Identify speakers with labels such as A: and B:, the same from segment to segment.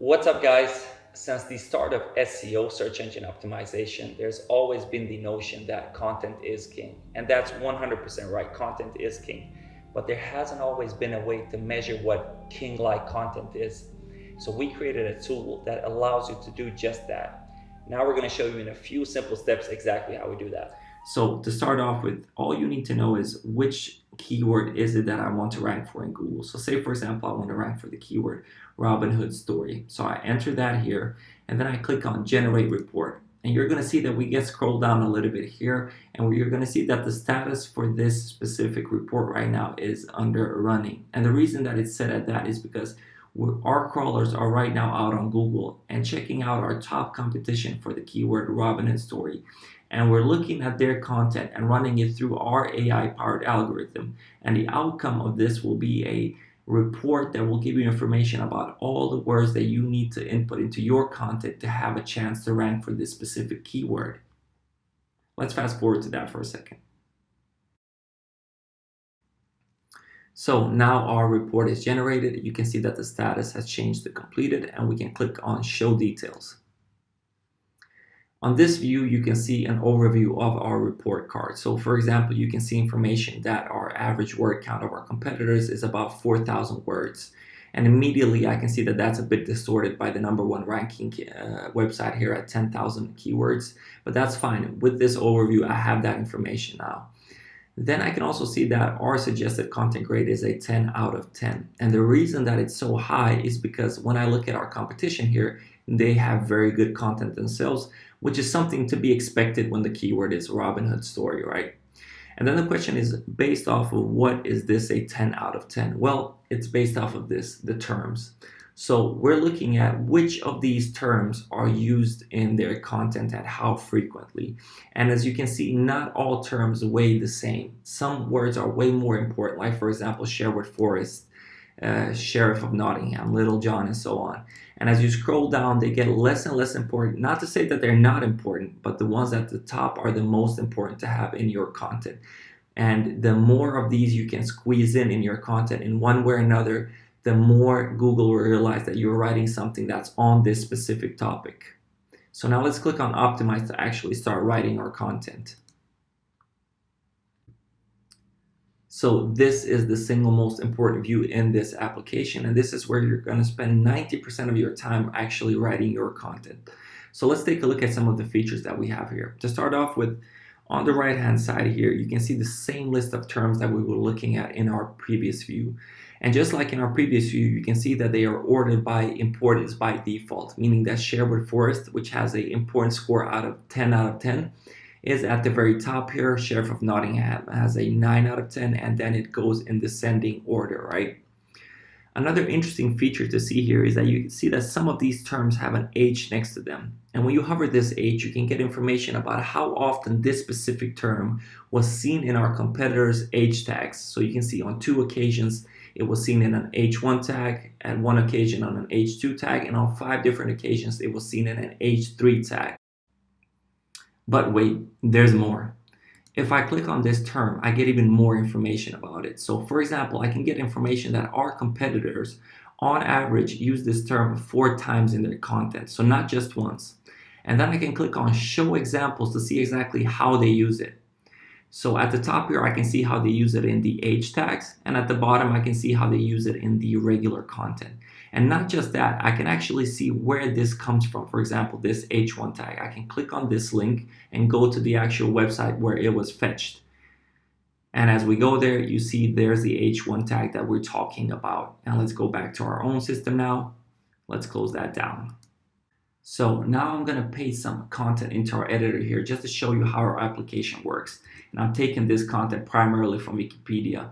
A: What's up, guys? Since the start of SEO, search engine optimization, there's always been the notion that content is king. And that's 100% right. Content is king. But there hasn't always been a way to measure what king-like content is. So we created a tool that allows you to do just that. Now we're going to show you in a few simple steps exactly how we do that.
B: So to start off with, all you need to know is which keyword is it that I want to rank for in Google. So say, for example, I want to rank for the keyword Robin Hood story. So I enter that here, and then I click on generate report. And you're going to see that we get scrolled down a little bit here, and you're going to see that the status for this specific report right now is under running. And the reason that it's set at that is because our crawlers are right now out on Google and checking out our top competition for the keyword Robin Hood story. And we're looking at their content and running it through our AI-powered algorithm. And the outcome of this will be a report that will give you information about all the words that you need to input into your content to have a chance to rank for this specific keyword. Let's fast forward to that for a second. So now our report is generated. You can see that the status has changed to completed, and we can click on show details. On this view, you can see an overview of our report card. So for example, you can see information that our average word count of our competitors is about 4,000 words. And immediately I can see that that's a bit distorted by the #1 ranking website here at 10,000 keywords, but that's fine. With this overview, I have that information now. Then I can also see that our suggested content grade is a 10 out of 10. And the reason that it's so high is because when I look at our competition here, they have very good content themselves, which is something to be expected when the keyword is Robin Hood story, right? And then the question is, based off of what is this a 10 out of 10? Well, it's based off of the terms. So we're looking at which of these terms are used in their content and how frequently. And as you can see, not all terms weigh the same. Some words are way more important, like for example, Sherwood Forest, Sheriff of Nottingham, Little John, and so on. And as you scroll down, they get less and less important. Not to say that they're not important, but the ones at the top are the most important to have in your content. And the more of these you can squeeze in your content in one way or another, the more Google will realize that you're writing something that's on this specific topic. So now let's click on optimize to actually start writing our content. So this is the single most important view in this application, and this is where you're going to spend 90% of your time actually writing your content. So let's take a look at some of the features that we have here. To start off with, on the right hand side here, you can see the same list of terms that we were looking at in our previous view. And just like in our previous view, you can see that they are ordered by importance by default, meaning that Sherwood Forest, which has an importance score out of 10 out of 10, is at the very top here. Sheriff of Nottingham has a 9 out of 10, and then it goes in descending order, right? Another interesting feature to see here is that you can see that some of these terms have an H next to them. And when you hover this H, you can get information about how often this specific term was seen in our competitors' H tags. So you can see on 2 occasions, it was seen in an H1 tag, at 1 occasion on an H2 tag, and on 5 different occasions, it was seen in an H3 tag. But wait, there's more. If I click on this term, I get even more information about it. So for example, I can get information that our competitors on average use this term 4 times in their content. So not just once. And then I can click on show examples to see exactly how they use it. So at the top here, I can see how they use it in the H tags. And at the bottom, I can see how they use it in the regular content. And not just that, I can actually see where this comes from. For example, this H1 tag. I can click on this link and go to the actual website where it was fetched. And as we go there, you see there's the H1 tag that we're talking about. And let's go back to our own system now. Let's close that down. So now I'm going to paste some content into our editor here just to show you how our application works. And I'm taking this content primarily from Wikipedia.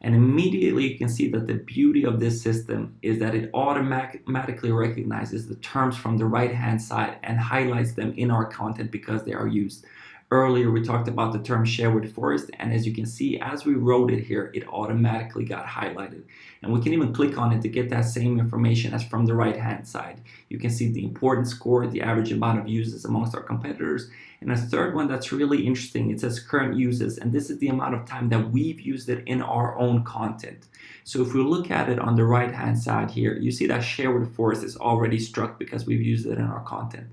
B: And immediately you can see that the beauty of this system is that it automatically recognizes the terms from the right hand side and highlights them in our content because they are used. Earlier, we talked about the term Sherwood Forest, and as you can see, as we wrote it here, it automatically got highlighted. And we can even click on it to get that same information as from the right-hand side. You can see the importance score, the average amount of uses amongst our competitors. And a third one that's really interesting, it says current uses, and this is the amount of time that we've used it in our own content. So if we look at it on the right-hand side here, you see that Sherwood Forest is already struck because we've used it in our content,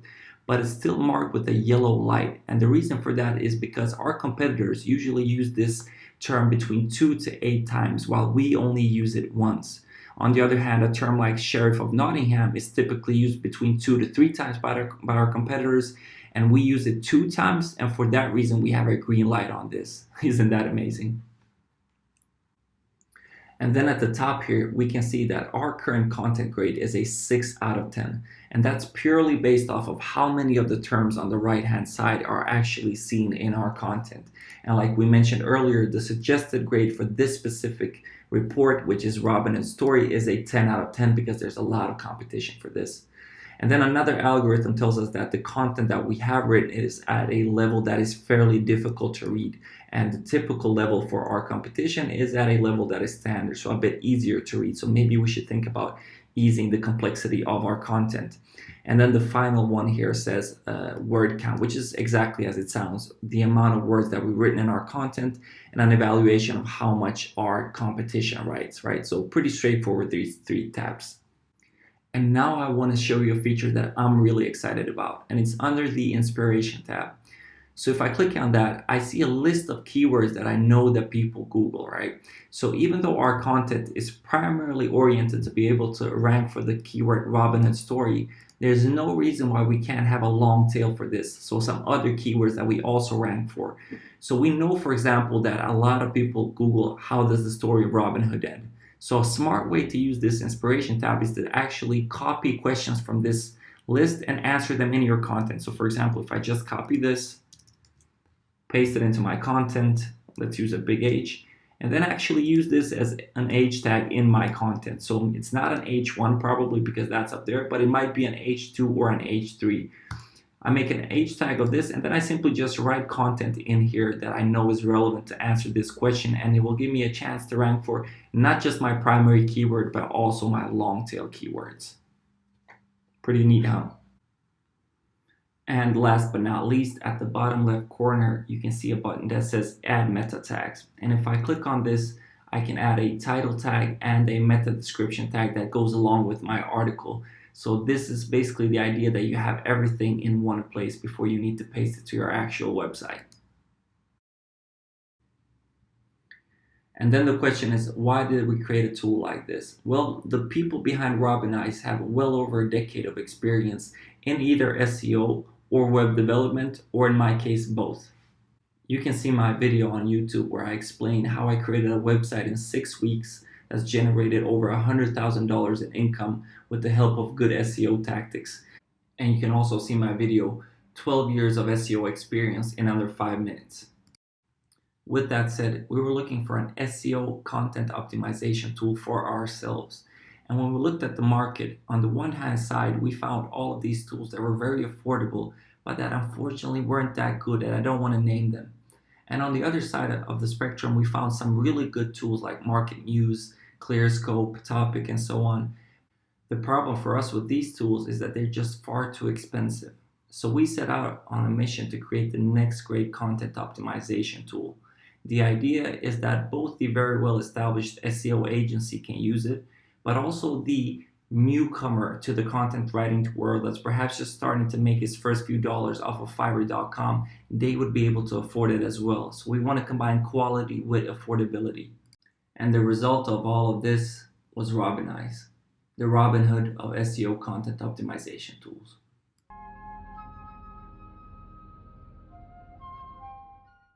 B: but it's still marked with a yellow light. And the reason for that is because our competitors usually use this term between 2 to 8 times, while we only use it once. On the other hand, a term like Sheriff of Nottingham is typically used between 2 to 3 times by our competitors, and we use it 2 times, and for that reason we have a green light on this. Isn't that amazing? And then at the top here, we can see that our current content grade is a 6 out of 10. And that's purely based off of how many of the terms on the right-hand side are actually seen in our content. And like we mentioned earlier, the suggested grade for this specific report, which is Robinize Story, is a 10 out of 10 because there's a lot of competition for this. And then another algorithm tells us that the content that we have written is at a level that is fairly difficult to read. And the typical level for our competition is at a level that is standard, so a bit easier to read. So maybe we should think about easing the complexity of our content. And then the final one here says word count, which is exactly as it sounds, the amount of words that we've written in our content, and an evaluation of how much our competition writes, right? So pretty straightforward, these 3 tabs. And now I want to show you a feature that I'm really excited about, and it's under the Inspiration tab. So if I click on that, I see a list of keywords that I know that people Google, right? So even though our content is primarily oriented to be able to rank for the keyword Robinize Story, there's no reason why we can't have a long tail for this. So some other keywords that we also rank for. So we know, for example, that a lot of people Google, how does the story of Robin Hood end? So a smart way to use this Inspiration tab is to actually copy questions from this list and answer them in your content. So for example, if I just copy this, paste it into my content, let's use a big H, and then actually use this as an H tag in my content. So it's not an H1 probably because that's up there, but it might be an H2 or an H3. I make an H tag of this, and then I simply just write content in here that I know is relevant to answer this question, and it will give me a chance to rank for not just my primary keyword, but also my long tail keywords. Pretty neat, huh? And last but not least, at the bottom left corner, you can see a button that says Add Meta Tags. And if I click on this, I can add a title tag and a meta description tag that goes along with my article. So this is basically the idea that you have everything in one place before you need to paste it to your actual website. And then the question is, why did we create a tool like this? Well, the people behind Robinize have well over a decade of experience in either SEO or web development, or in my case, both. You can see my video on YouTube where I explain how I created a website in 6 weeks that's generated over $100,000 in income with the help of good SEO tactics. And you can also see my video, 12 years of SEO experience in under 5 minutes. With that said, we were looking for an SEO content optimization tool for ourselves. And when we looked at the market, on the one hand side, we found all of these tools that were very affordable, but that unfortunately weren't that good, and I don't want to name them. And on the other side of the spectrum, we found some really good tools like Market News, ClearScope, Topic, and so on. The problem for us with these tools is that they're just far too expensive. So we set out on a mission to create the next great content optimization tool. The idea is that both the very well-established SEO agency can use it, but also the newcomer to the content writing world that's perhaps just starting to make his first few dollars off of Fiverr.com, they would be able to afford it as well. So we want to combine quality with affordability. And the result of all of this was Robinize, the Robin Hood of SEO content optimization tools.